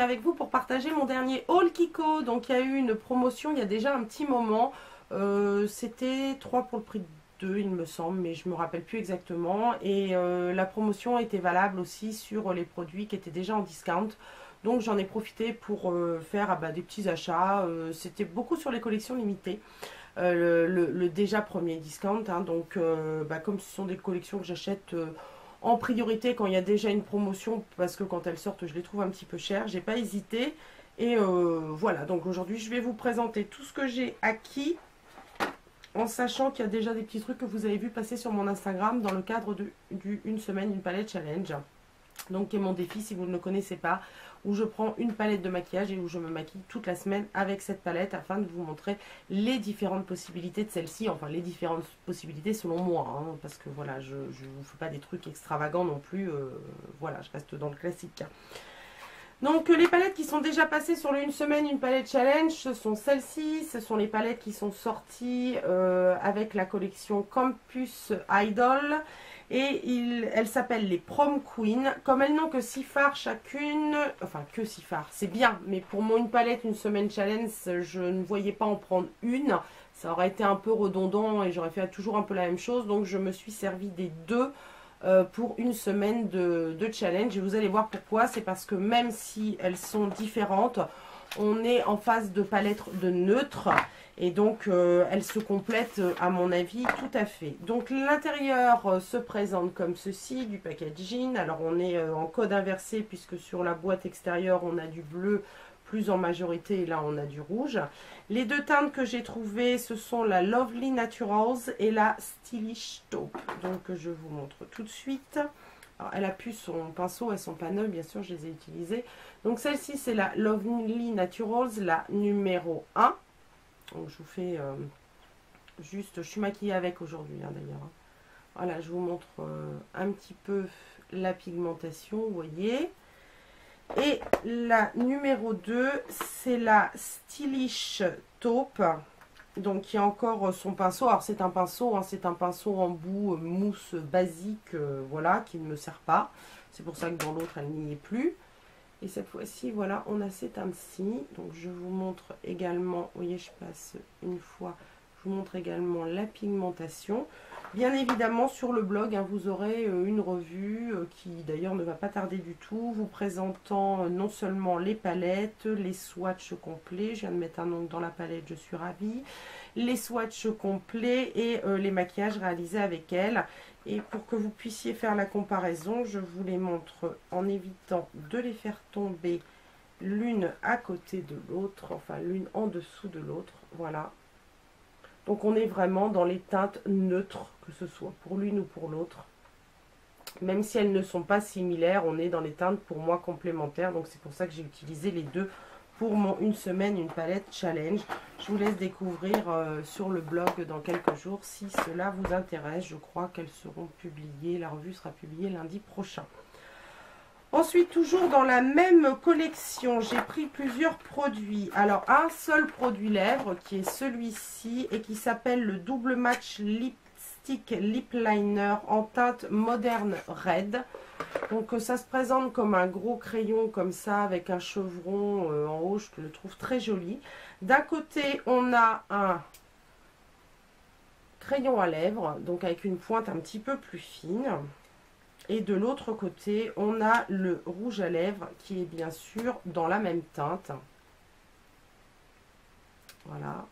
reviens avec vous pour partager mon dernier haul Kiko. Donc il y a eu une promotion il y a déjà un petit moment. C'était 3 pour le prix de 2 il me semble, mais je me rappelle plus exactement. Et la promotion était valable aussi sur les produits qui étaient déjà en discount. Donc j'en ai profité pour faire des petits achats. C'était beaucoup sur les collections limitées. Le déjà premier discount. Hein, donc comme ce sont des collections que j'achète en priorité quand il y a déjà une promotion, parce que quand elles sortent je les trouve un petit peu chères, j'ai pas hésité. Et voilà, donc aujourd'hui je vais vous présenter tout ce que j'ai acquis, en sachant qu'il y a déjà des petits trucs que vous avez vu passer sur mon Instagram dans le cadre du une semaine, une palette challenge. Donc qui est mon défi si vous ne le connaissez pas, où je prends une palette de maquillage et où je me maquille toute la semaine avec cette palette afin de vous montrer les différentes possibilités de celle-ci, enfin les différentes possibilités selon moi, hein, parce que voilà, je ne vous fais pas des trucs extravagants non plus, voilà, je reste dans le classique. Donc les palettes qui sont déjà passées sur le une semaine, une palette challenge, ce sont celles-ci, ce sont les palettes qui sont sorties avec la collection Campus Idol. Et elles s'appellent les Prom Queen. Comme elles n'ont que 6 fards chacune, enfin que 6 fards, c'est bien, mais pour moi une palette, une semaine challenge, je ne voyais pas en prendre une. Ça aurait été un peu redondant et j'aurais fait toujours un peu la même chose. Donc je me suis servi des deux pour une semaine de challenge. Et vous allez voir pourquoi. C'est parce que même si elles sont différentes, on est en phase de palette de neutre. Et donc, elles se complètent, à mon avis, tout à fait. Donc, l'intérieur se présente comme ceci, du packaging. Alors, on est en code inversé, puisque sur la boîte extérieure, on a du bleu plus en majorité. Et là, on a du rouge. Les deux teintes que j'ai trouvées, ce sont la Lovely Naturals et la Stylish Taupe. Donc, je vous montre tout de suite. Alors, elle a pu son pinceau, elles ne sont pas neuves, bien sûr, je les ai utilisées. Donc, celle-ci, c'est la Lovely Naturals, la numéro 1. Donc je vous fais juste, je suis maquillée avec aujourd'hui d'ailleurs. Voilà, je vous montre un petit peu la pigmentation, vous voyez. Et la numéro 2, c'est la Stylish Taupe. Donc qui a encore son pinceau. Alors c'est un pinceau, hein, c'est un pinceau en bout mousse basique, voilà, qui ne me sert pas. C'est pour ça que dans l'autre, elle n'y est plus. Et cette fois-ci, voilà, on a ces teintes-ci. Donc, je vous montre également, vous voyez, je passe une fois, je vous montre également la pigmentation. Bien évidemment, sur le blog, hein, vous aurez une revue qui, d'ailleurs, ne va pas tarder du tout, vous présentant non seulement les palettes, les swatchs complets. Je viens de mettre un ongle dans la palette, je suis ravie. Les swatchs complets et les maquillages réalisés avec elle. Et pour que vous puissiez faire la comparaison, je vous les montre en évitant de les faire tomber l'une à côté de l'autre, enfin l'une en dessous de l'autre, voilà. Donc on est vraiment dans les teintes neutres, que ce soit pour l'une ou pour l'autre. Même si elles ne sont pas similaires, on est dans les teintes pour moi complémentaires, donc c'est pour ça que j'ai utilisé les deux pour mon une semaine, une palette challenge. Je vous laisse découvrir sur le blog dans quelques jours si cela vous intéresse. Je crois qu'elles seront publiées, la revue sera publiée lundi prochain. Ensuite, toujours dans la même collection, j'ai pris plusieurs produits. Alors, un seul produit lèvres qui est celui-ci et qui s'appelle le Double Match Lipstick Lip Liner en teinte Modern Red. Donc ça se présente comme un gros crayon comme ça avec un chevron en haut, je le trouve très joli. D'un côté on a un crayon à lèvres, donc avec une pointe un petit peu plus fine. Et de l'autre côté on a le rouge à lèvres qui est bien sûr dans la même teinte. Voilà.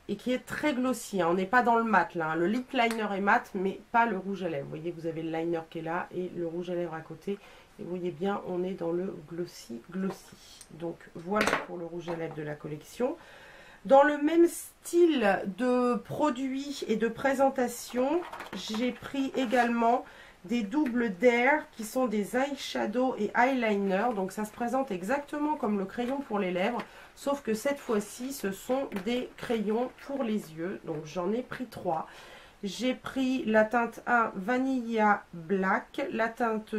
Et qui est très glossy, hein. On n'est pas dans le mat là, hein. Le lip liner est mat mais pas le rouge à lèvres. Vous voyez, vous avez le liner qui est là et le rouge à lèvres à côté. Et vous voyez bien, on est dans le glossy. Donc voilà pour le rouge à lèvres de la collection. Dans le même style de produit et de présentation, j'ai pris également des doubles Dare qui sont des eyeshadow et eyeliner. Donc ça se présente exactement comme le crayon pour les lèvres, sauf que cette fois-ci ce sont des crayons pour les yeux. Donc j'en ai pris 3. J'ai pris la teinte 1 Vanilla Black, la teinte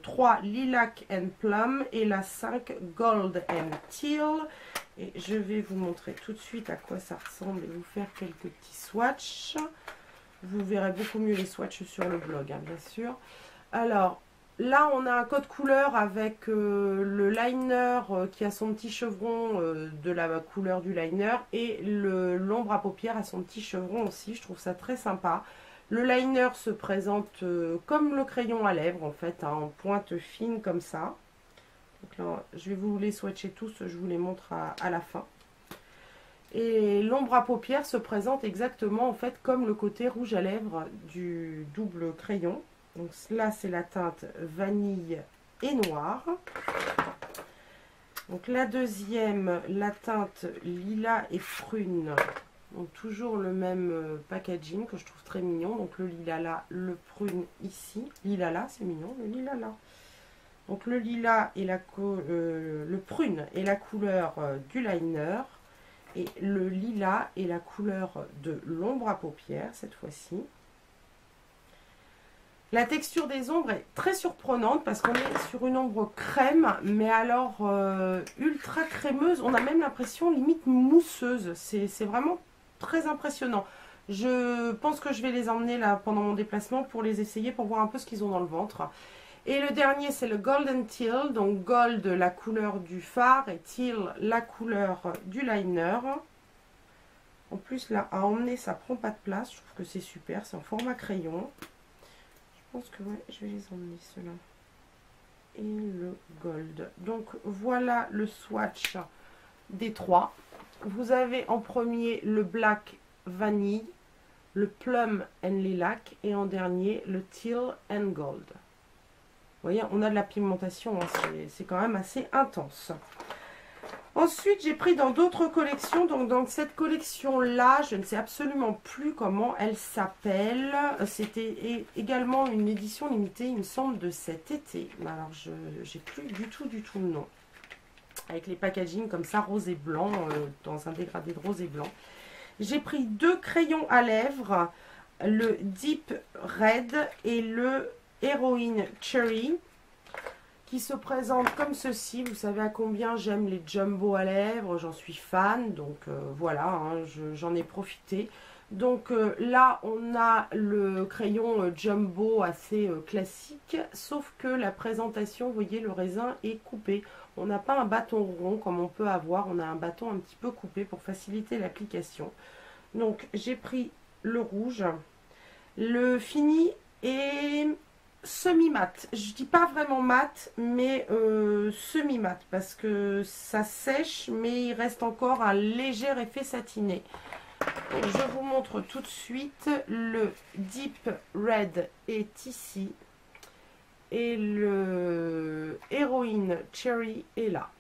3 Lilac and Plum et la 5 Gold and Teal. Et je vais vous montrer tout de suite à quoi ça ressemble et vous faire quelques petits swatchs. Vous verrez beaucoup mieux les swatchs sur le blog, hein, bien sûr. Alors, Là, on a un code couleur avec le liner qui a son petit chevron de la couleur du liner et l'ombre à paupières a son petit chevron aussi. Je trouve ça très sympa. Le liner se présente comme le crayon à lèvres en fait, hein, en pointe fine comme ça. Donc là, je vais vous les swatcher tous, je vous les montre à la fin. Et l'ombre à paupières se présente exactement en fait comme le côté rouge à lèvres du double crayon. Donc là, c'est la teinte vanille et noir. Donc la deuxième, la teinte lilas et prune. Donc toujours le même packaging que je trouve très mignon. Donc le lilas là, le prune ici. Lilas là, c'est mignon, le lilas là. Donc le lilas et le prune est la couleur du liner. Et le lilas est la couleur de l'ombre à paupières cette fois-ci. La texture des ombres est très surprenante parce qu'on est sur une ombre crème, mais alors ultra crémeuse. On a même l'impression limite mousseuse. C'est vraiment très impressionnant. Je pense que je vais les emmener là pendant mon déplacement pour les essayer, pour voir un peu ce qu'ils ont dans le ventre. Et le dernier, c'est le Golden Teal. Donc gold, la couleur du fard, et teal, la couleur du liner. En plus, là, à emmener, ça prend pas de place. Je trouve que c'est super. C'est en format crayon. Je pense que ouais, je vais les emmener ceux-là. Et le gold. Donc voilà le swatch des trois. Vous avez en premier le black vanille, le plum and lilac et en dernier le teal and gold. Vous voyez, on a de la pigmentation, hein, c'est quand même assez intense. Ensuite, j'ai pris dans d'autres collections. Donc, dans cette collection-là, je ne sais absolument plus comment elle s'appelle. C'était également une édition limitée, il me semble, de cet été. Mais alors, je n'ai plus du tout le nom. Avec les packaging comme ça, rose et blanc, dans un dégradé de rose et blanc. J'ai pris deux crayons à lèvres, le Deep Red et le Heroine Cherry, qui se présente comme ceci. Vous savez à combien j'aime les jumbo à lèvres, j'en suis fan, donc voilà, hein, j'en ai profité. Donc là, on a le crayon jumbo assez classique, sauf que la présentation, vous voyez, le raisin est coupé. On n'a pas un bâton rond comme on peut avoir, on a un bâton un petit peu coupé pour faciliter l'application. Donc j'ai pris le rouge, le fini est semi-mat. Je dis pas vraiment mat, mais semi-mat parce que ça sèche, mais il reste encore un léger effet satiné. Donc, je vous montre tout de suite. Le Deep Red est ici et le Heroine Cherry est là.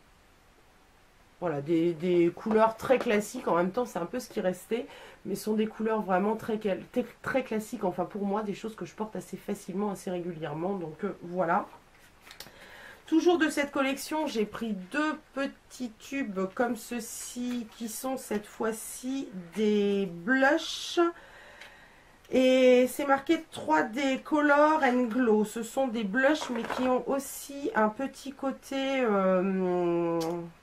Voilà, des couleurs très classiques. En même temps, c'est un peu ce qui restait, mais ce sont des couleurs vraiment très classiques. Enfin, pour moi, des choses que je porte assez facilement, assez régulièrement. Donc, voilà. Toujours de cette collection, j'ai pris deux petits tubes comme ceci, qui sont cette fois-ci des blushs. Et c'est marqué 3D Color and Glow. Ce sont des blushs, mais qui ont aussi un petit côté,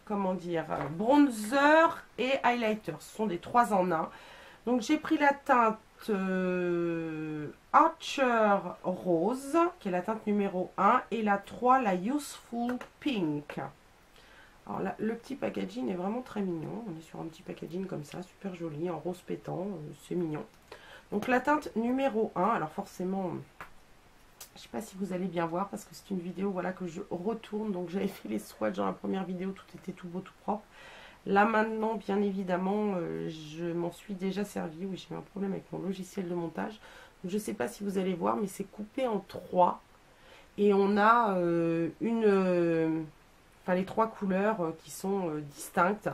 comment dire, bronzer et highlighter. Ce sont des 3 en 1. Donc j'ai pris la teinte Archer Rose, qui est la teinte numéro 1, et la 3, la Useful Pink. Alors là, le petit packaging est vraiment très mignon. On est sur un petit packaging comme ça, super joli, en rose pétant, c'est mignon. Donc la teinte numéro 1, alors forcément, je ne sais pas si vous allez bien voir parce que c'est une vidéo voilà, que je retourne. Donc j'avais fait les swatchs dans la première vidéo, tout était tout beau, tout propre. Là maintenant, bien évidemment, je m'en suis déjà servi. Oui, j'ai eu un problème avec mon logiciel de montage. Donc, je ne sais pas si vous allez voir, mais c'est coupé en 3. Et on a les 3 couleurs qui sont distinctes.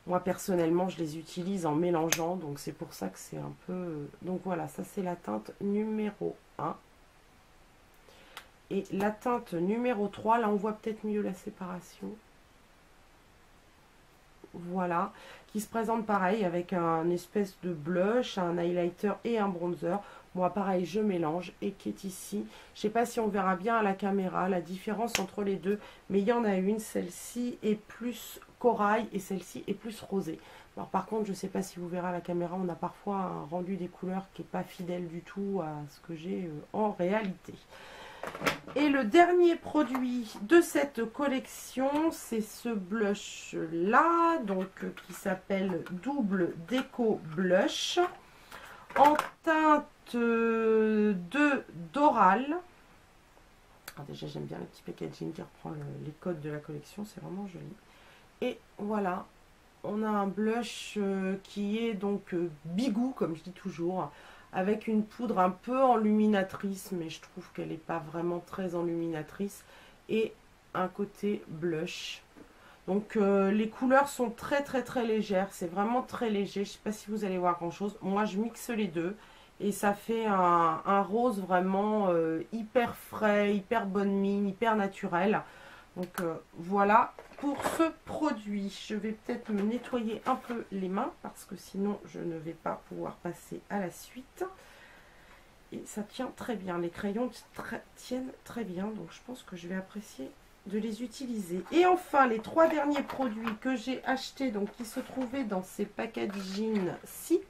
Moi, personnellement, je les utilise en mélangeant, donc c'est pour ça que c'est un peu... Donc voilà, ça c'est la teinte numéro 1. Et la teinte numéro 3, là on voit peut-être mieux la séparation. Voilà, qui se présente pareil avec un espèce de blush, un highlighter et un bronzer. Moi, pareil, je mélange et qui est ici. Je ne sais pas si on verra bien à la caméra la différence entre les deux, mais il y en a une, celle-ci est plus corail et celle-ci est plus rosée. Alors par contre, je ne sais pas si vous verrez à la caméra, on a parfois un rendu des couleurs qui n'est pas fidèle du tout à ce que j'ai en réalité. Et le dernier produit de cette collection, c'est ce blush là, donc qui s'appelle Double Déco Blush en teinte de Doral. Alors déjà j'aime bien le petit packaging qui reprend les codes de la collection, c'est vraiment joli. Et voilà, on a un blush qui est donc bigou comme je dis toujours, avec une poudre un peu enluminatrice, mais je trouve qu'elle n'est pas vraiment très enluminatrice, et un côté blush. Donc les couleurs sont très légères, c'est vraiment très léger. Je ne sais pas si vous allez voir grand chose. Moi je mixe les deux et ça fait un rose vraiment hyper frais, hyper bonne mine, hyper naturel. Donc voilà pour ce produit. Je vais peut-être me nettoyer un peu les mains parce que sinon je ne vais pas pouvoir passer à la suite. Et ça tient très bien, les crayons tiennent très bien, donc je pense que je vais apprécier de les utiliser. Et enfin les trois derniers produits que j'ai achetés, donc qui se trouvaient dans ces packaging-ci.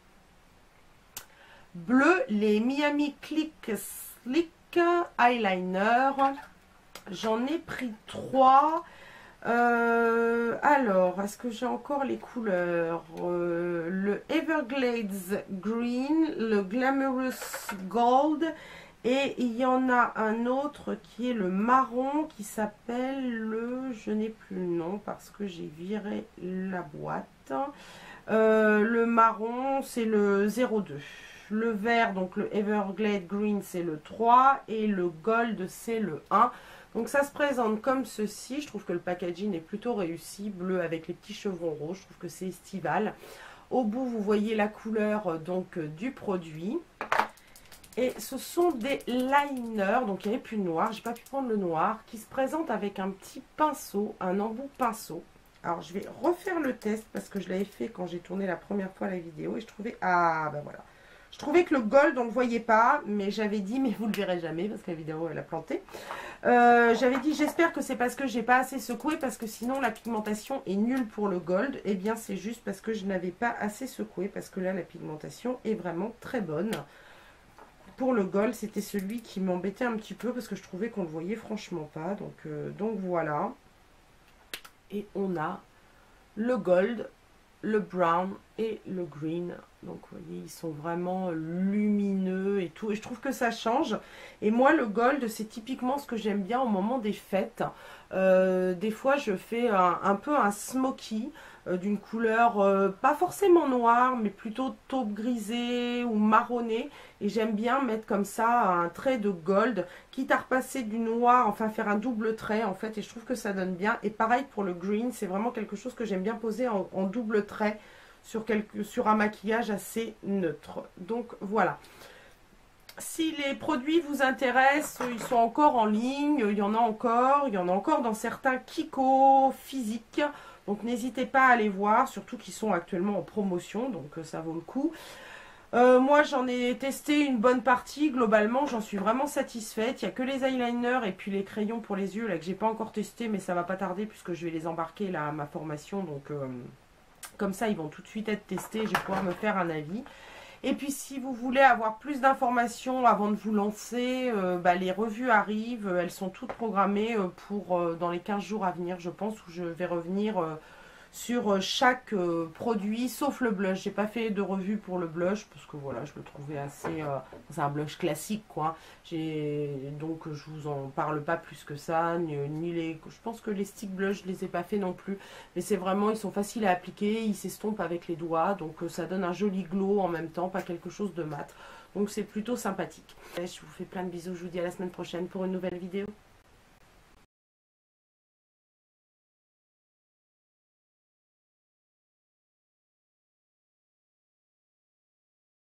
Bleu, les Miami Click Slick Eyeliner. J'en ai pris 3. Alors, est-ce que j'ai encore les couleurs? Le Everglades Green, le Glamorous Gold, et il y en a un autre qui est le marron qui s'appelle le... Je n'ai plus le nom parce que j'ai viré la boîte. Le marron, c'est le 02. Le vert, donc le Everglade Green, c'est le 3 et le Gold, c'est le 1. Donc ça se présente comme ceci. Je trouve que le packaging est plutôt réussi, bleu avec les petits chevrons rouges. Je trouve que c'est estival. Au bout, vous voyez la couleur donc du produit. Et ce sont des liners, donc il n'y avait plus de noir, j'ai pas pu prendre le noir, qui se présentent avec un petit pinceau, un embout pinceau. Alors je vais refaire le test parce que je l'avais fait quand j'ai tourné la première fois la vidéo et je trouvais... Ah ben voilà. Je trouvais que le gold, on ne le voyait pas, mais j'avais dit, mais vous ne le verrez jamais, parce que la vidéo, elle a planté. J'avais dit, j'espère que c'est parce que j'ai pas assez secoué, parce que sinon la pigmentation est nulle pour le gold. Eh bien, c'est juste parce que je n'avais pas assez secoué, parce que là, la pigmentation est vraiment très bonne. Pour le gold, c'était celui qui m'embêtait un petit peu, parce que je trouvais qu'on ne le voyait franchement pas. Donc voilà. Et on a le gold, le brown et le green. Donc vous voyez, ils sont vraiment lumineux et tout, et je trouve que ça change. Et moi le gold, c'est typiquement ce que j'aime bien au moment des fêtes. Des fois je fais un peu un smoky d'une couleur pas forcément noire, mais plutôt taupe grisée ou marronné, et j'aime bien mettre comme ça un trait de gold, quitte à repasser du noir, enfin faire un double trait en fait, et je trouve que ça donne bien. Et pareil pour le green, c'est vraiment quelque chose que j'aime bien poser en double trait sur un maquillage assez neutre. Donc voilà. Si les produits vous intéressent, ils sont encore en ligne, il y en a encore dans certains Kiko physiques. Donc n'hésitez pas à aller voir, surtout qu'ils sont actuellement en promotion, donc ça vaut le coup. Moi j'en ai testé une bonne partie, globalement j'en suis vraiment satisfaite. Il n'y a que les eyeliners et puis les crayons pour les yeux là que j'ai pas encore testé, mais ça va pas tarder puisque je vais les embarquer là à ma formation, donc comme ça ils vont tout de suite être testés, je vais pouvoir me faire un avis. Et puis si vous voulez avoir plus d'informations avant de vous lancer, les revues arrivent, elles sont toutes programmées pour dans les 15 jours à venir je pense, où je vais revenir sur chaque produit, sauf le blush. J'ai pas fait de revue pour le blush, parce que voilà, je le trouvais assez... c'est un blush classique, quoi. Donc je vous en parle pas plus que ça, ni les... Je pense que les stick blush, je les ai pas fait non plus. Mais c'est vraiment, ils sont faciles à appliquer, ils s'estompent avec les doigts, donc ça donne un joli glow en même temps, pas quelque chose de mat. Donc c'est plutôt sympathique. Je vous fais plein de bisous, je vous dis à la semaine prochaine pour une nouvelle vidéo.